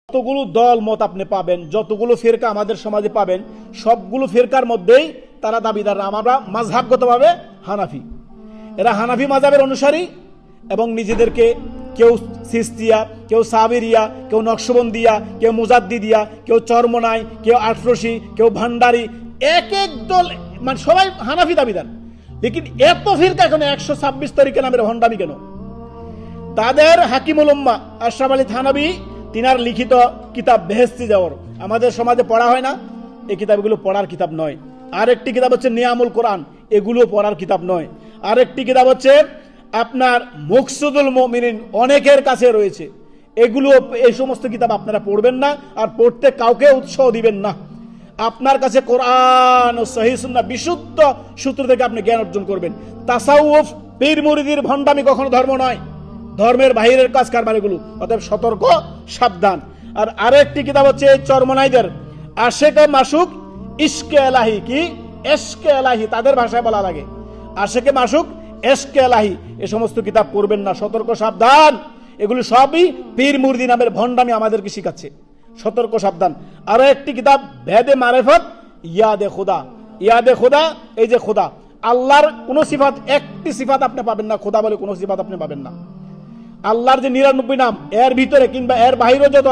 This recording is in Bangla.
যতগুলো দল মত আপনি পাবেন, যতগুলো ফিরকা আমাদের সমাজে পাবেন, সবগুলো ফিরকার মধ্যেই তারা দাবিদার আমরা মাযহাবগতভাবে হানাফি। এরা হানাফি মাযহাবের অনুসারী এবং নিজেদেরকে কেউ সিস্তিয়া, কেউ সাবেরিয়া, কেউ নকশবন্দিয়া, কেউ মুজাদ্দিদিয়া, কেউ চরমনাই, কেউ আটরশি, কেউ ভান্ডারি, এক এক দল মানে সবাই হানাফি দাবিদার। লেকিন এত ফিরকা কেন? 126 তারিখে নামের ভণ্ডামি কেন? তাদের হাকিমুল উম্মাহ আশরাফ আলী থানভী তিনার লিখিত কিতাব বেহেশতি জাওর আমাদের সমাজে পড়া হয় না। এই কিতাবগুলো পড়ার কিতাব নয়। আরেকটি কিতাব হচ্ছে নিয়ামুল কোরআন, এগুলো পড়ার কিতাব নয়। আরেকটি কিতাব হচ্ছে আপনার মুকসুদুল মুমিনিন, অনেকের কাছে রয়েছে। এগুলো, এই সমস্ত কিতাব আপনারা পড়বেন না আর পড়তে কাউকে উৎসাহ দিবেন না। আপনার কাছে কোরআন ও সহিহ সুন্নাহ বিশুদ্ধ সূত্র থেকে আপনি জ্ঞান অর্জন করবেন। তাসাউফ, পীর মুরিদির ভণ্ডামি কখনো ধর্ম নয়, ধর্মের বাহিরের কাজ কারবার এগুলো। অতএব সতর্ক, সাবধান। আর আরেকটি কিতাব হচ্ছে চরমনাইদের আশেকে মাসুক ইশকে এলাহি, কি এশকে এলাহি তাদের ভাষায় বলা লাগে, আশেকে মাসুক এশকে এলাহি। এ সমস্ত কিতাব পড়বেন না, সতর্ক সাবধান। এগুলো সবই পীর মুরিদি নামের ভণ্ডামি আমাদেরকে শিখাচ্ছে, সতর্ক সাবধান। আরো একটি কিতাব ভেদে মারেফত ইয়াদে খোদা। ইয়াদে খোদা, এই যে খোদা, আল্লাহর কোন সিফাত, একটি সিফাত আপনি পাবেন না, খোদা বলে কোন সিফাত আপনি পাবেন না। আল্লাহর যে 99 নাম, এর ভিতরে কিংবা এর বাহিরে যত